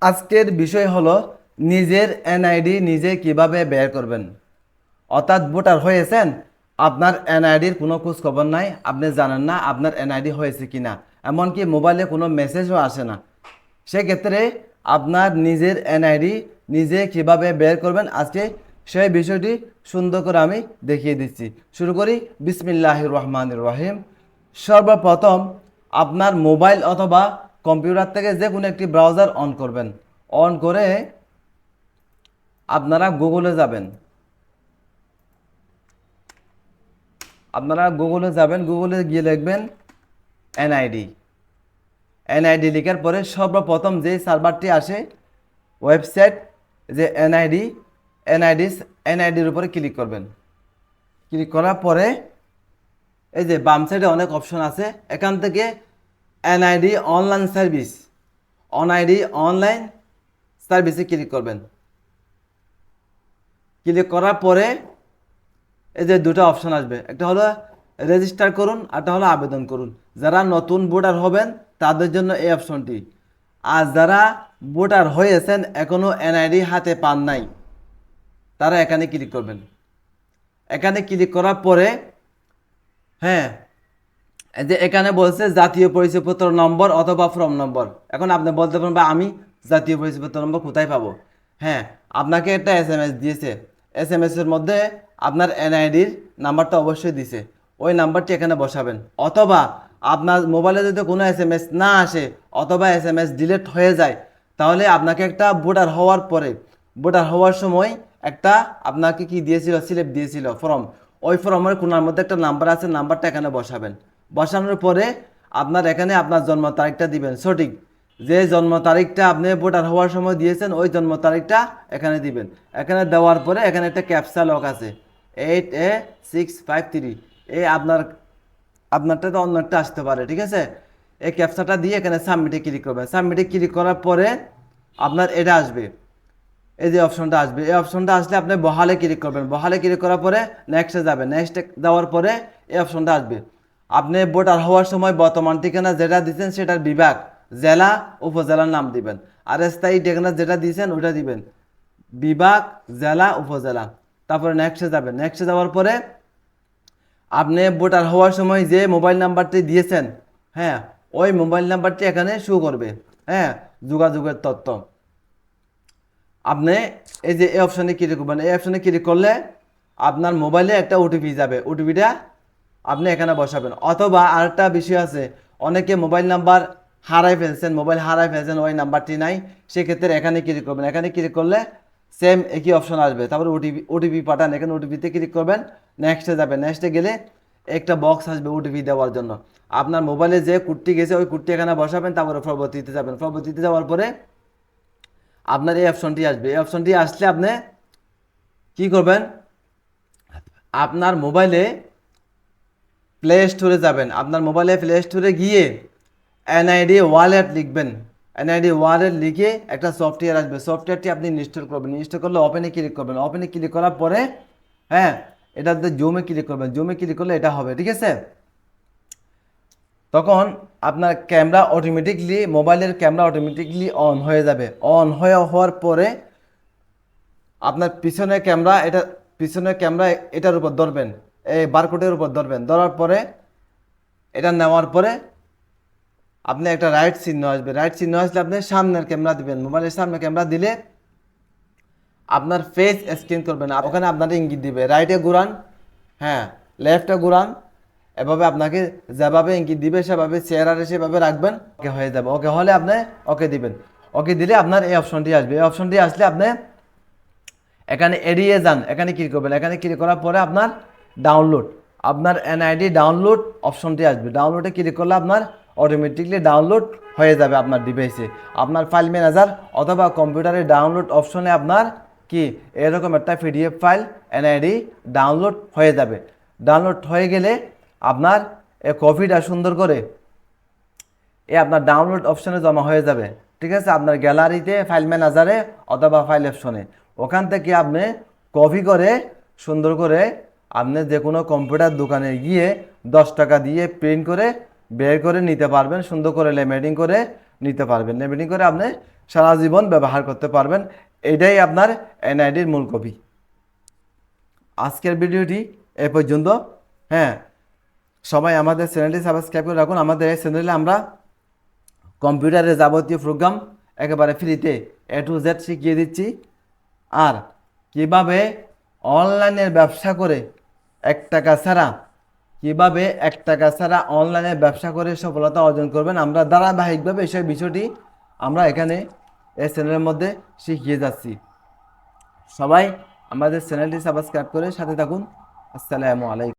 আজকের বিষয় হলো নিজের এনআইডি নিজে কিভাবে বের করবেন। অর্থাৎ ভোটার হয়েছেন, আপনার এনআইডির কোনো খোঁজ খবর নাই, আপনি জানেন না আপনার এনআইডি হয়েছে কিনা, এমনকি মোবাইলে কোনো মেসেজও আসে না। সেক্ষেত্রে আপনার নিজের এনআইডি নিজে কিভাবে বের করবেন, আজকে সেই বিষয়টি সুন্দর করে আমি দেখিয়ে দিচ্ছি। শুরু করি। বিসমিল্লাহির রহমানির রহিম। সর্বপ্রথম আপনার মোবাইল অথবা কম্পিউটার থেকে যে কোনো একটি ব্রাউজার অন করবেন। অন করে আপনারা গুগলে যাবেন। গুগলে গিয়ে লিখবেন এনআইডি। এনআইডি লেখার পরে সর্বপ্রথম যে সার্ভারটি আসে ওয়েবসাইট, যে এনআইডির উপরে ক্লিক করবেন। ক্লিক করার পরে এই যে বাম সাইডে অনেক অপশন আছে, এখান থেকে এনআইডি অনলাইন সার্ভিসে ক্লিক করবেন। ক্লিক করার পরে এই যে দুটো অপশন আসবে, একটা হলো রেজিস্টার করুন, একটা হলো আবেদন করুন। যারা নতুন ভোটার হবেন তাদের জন্য এই অপশনটি। আর যারা ভোটার হয়েছেন এখনো এনআইডি হাতে পান নাই, তারা এখানে ক্লিক করবেন। এখানে ক্লিক করার পরে হ্যাঁ, এই যে এখানে বলছে জাতীয় পরিচয়পত্র নম্বর অথবা ফর্ম নম্বর। এখন আপনি বলতে পারেন বা আমি জাতীয় পরিচয়পত্র নম্বর কোথায় পাবো? হ্যাঁ, আপনাকে একটা এসএমএস দিয়েছে, এসএমএস এর মধ্যে আপনার এনআইডির নাম্বারটা অবশ্যই দিছে, ওই নাম্বারটি এখানে বসাবেন। অথবা আপনার মোবাইলে যদি কোনো এসএমএস না আসে অথবা এসএমএস ডিলিট হয়ে যায়, তাহলে আপনাকে একটা ভোটার হওয়ার সময় একটা আপনাকে কি দিয়েছিল, স্লিপ দিয়েছিল, ফর্ম। ওই ফর্মের কোনার মধ্যে একটা নাম্বার আছে, নাম্বারটা এখানে বসাবেন। বসানোর পরে আপনার এখানে আপনার জন্ম তারিখটা দিবেন সঠিক, যে জন্ম তারিখটা আপনি ভোটার হওয়ার সময় দিয়েছেন ওই জন্ম তারিখটা এখানে দিবেন। এখানে দেওয়ার পরে এখানে একটা ক্যাপচা লক আছে 8A653। এই আপনারটা তো অন্য একটা আসতে পারে, ঠিক আছে। এই ক্যাপচাটা দিয়ে এখানে সাবমিটে ক্লিক করবেন। সাবমিটে ক্লিক করার পরে আপনার এটা আসবে, এই যে অপশনটা আসবে। এই অপশনটা আসলে আপনি বহালে ক্লিক করবেন। বহালে ক্লিক করার পরে নেক্সটে যাবেন। নেক্সটে যাওয়ার পরে এই অপশনটা আসবে। আপনি ভোটার হওয়ার সময় বর্তমান ঠিকানা যেটা দিচ্ছেন সেটার বিভাগ, জেলা, উপজেলার নাম দিবেন। আর স্থায়ী ঠিকানা যেটা দিয়েছেন ওটা দিবেন, বিভাগ, জেলা, উপজেলা। তারপরে নেক্সটে যাবেন। নেক্সটে যাওয়ার পরে আপনি ভোটার হওয়ার সময় যে মোবাইল নাম্বারটি দিয়েছেন, হ্যাঁ, ওই মোবাইল নাম্বারটি এখানে শো করবে, হ্যাঁ, যোগাযোগের তথ্য। আপনি এই যে এই অপশানে ক্লিক করবেন। এই অপশানে ক্লিক করলে আপনার মোবাইলে একটা ওটিপি যাবে, ওটিপিটা আপনি এখানে বসাবেন। অথবা আরেকটা বিষয় আছে, অনেকে মোবাইল নাম্বার মোবাইল হারাই ফেলছেন, ওই নাম্বারটি নাই, সেক্ষেত্রে এখানে ক্লিক করবেন। এখানে ক্লিক করলে সেম একই অপশন আসবে। তারপরে ওটিপি পাঠান, এখানে ওটিপিতে ক্লিক করবেন। নেক্সটে যাবেন। নেক্সটে গেলে একটা বক্স আসবে ওটিপি দেওয়ার জন্য। আপনার মোবাইলে যে কোডটি গেছে ওই কোডটি এখানে বসাবেন, তারপরে পরবর্তীতে যাবেন। পরবর্তীতে যাওয়ার পরে আপনার এই অপশনটি আসবে। এই অপশনটি আসলে আপনি কি করবেন, আপনার মোবাইলে প্লে স্টোরে যাবেন। আপনার মোবাইলে প্লে স্টোরে গিয়ে এনআইডি ওয়ালেট লিখবেন। এনআইডি ওয়ালেট লিখে একটা সফটওয়্যার আসবে, সফটওয়্যারটি আপনি ইনস্টল করবেন। ইনস্টল করলে ওপেনে ক্লিক করবেন। ওপেনে ক্লিক করার পরে হ্যাঁ, এটাতে জুমে ক্লিক করবেন। জুমে ক্লিক করলে এটা হবে, ঠিক আছে। তখন আপনার ক্যামেরা অটোমেটিকলি, মোবাইলের ক্যামেরা অটোমেটিকলি অন হয়ে যাবে। অন হওয়ার পরে আপনার পিছনের ক্যামেরা এটার উপর ধরবেন, এই বারকোডের উপর ধরবেন। ধরার পরে এটা নেওয়ার পরে আপনি একটা রাইট চিহ্ন আসবে। রাইট চিহ্ন আসলে আপনি সামনের ক্যামেরা দিবেন। মোবাইলের সামনে ক্যামেরা দিলে আপনার ফেস স্ক্যান করবেন, ওখানে আপনার ইঙ্গিত দিবে রাইটে ঘুরান, হ্যাঁ, লেফটে ঘুরান। এভাবে আপনাকে যেভাবে ইঙ্গিত দিবে সেভাবে চেহারারে সেভাবে রাখবেন, ওকে হয়ে যাবে। ওকে হলে আপনি ওকে দিবেন। ওকে দিলে আপনার এই অপশনটি আসবে। এই অপশনটি আসলে আপনি এখানে এড়িয়ে যান, এখানে ক্লিক করবেন। এখানে ক্লিক করার পরে আপনার আপনার এনআইডি ডাউনলোড অপশনটি আসবে। ডাউনলোডে ক্লিক করলে আপনার অটোমেটিকলি ডাউনলোড হয়ে যাবে আপনার ডিভাইসে। আপনার ফাইল ম্যানেজার অথবা কম্পিউটারে ডাউনলোড অপশনে আপনার কি এরকম একটা পিডিএফ ফাইল এনআইডি ডাউনলোড হয়ে যাবে। ডাউনলোড হয়ে গেলে আপনার এই কপিটা সুন্দর করে আপনার ডাউনলোড অপশনে জমা হয়ে যাবে, ঠিক আছে। আপনার গ্যালারিতে, ফাইল ম্যানেজারে অথবা ফাইল অপশনে, ওখান থেকে আপনি কপি করে সুন্দর করে আপনি যে কোনো কম্পিউটার দোকানে গিয়ে 10 টাকা দিয়ে প্রিন্ট করে বের করে নিতে পারবেন। সুন্দর করে লেমিনেটিং করে নিতে পারবেন। লেমিনেটিং করে আপনি সারা জীবন ব্যবহার করতে পারবেন। এটাই আপনার এনআইডির মূল কপি। আজকের ভিডিওটি এ পর্যন্ত। হ্যাঁ, সবাই আমাদের চ্যানেলটি সাবস্ক্রাইব করে রাখুন। আমাদের এই চ্যানেলে আমরা কম্পিউটারের যাবতীয় প্রোগ্রাম একেবারে ফ্রিতে A to Z শিখিয়ে দিচ্ছি। আর কিভাবে অনলাইনের ব্যবসা করে 1 টাকা ছাড়া, কিভাবে 1 টাকা ছাড়া অনলাইনে ব্যবসা করে সফলতা অর্জন করবেন, আমরা ধারাবাহিকভাবে সেই বিষয়টি আমরা এখানে এই চ্যানেলের মধ্যে শিখিয়ে যাচ্ছি। সবাই আমাদের চ্যানেলটি সাবস্ক্রাইব করে সাথে থাকুন। আসসালামু আলাইকুম।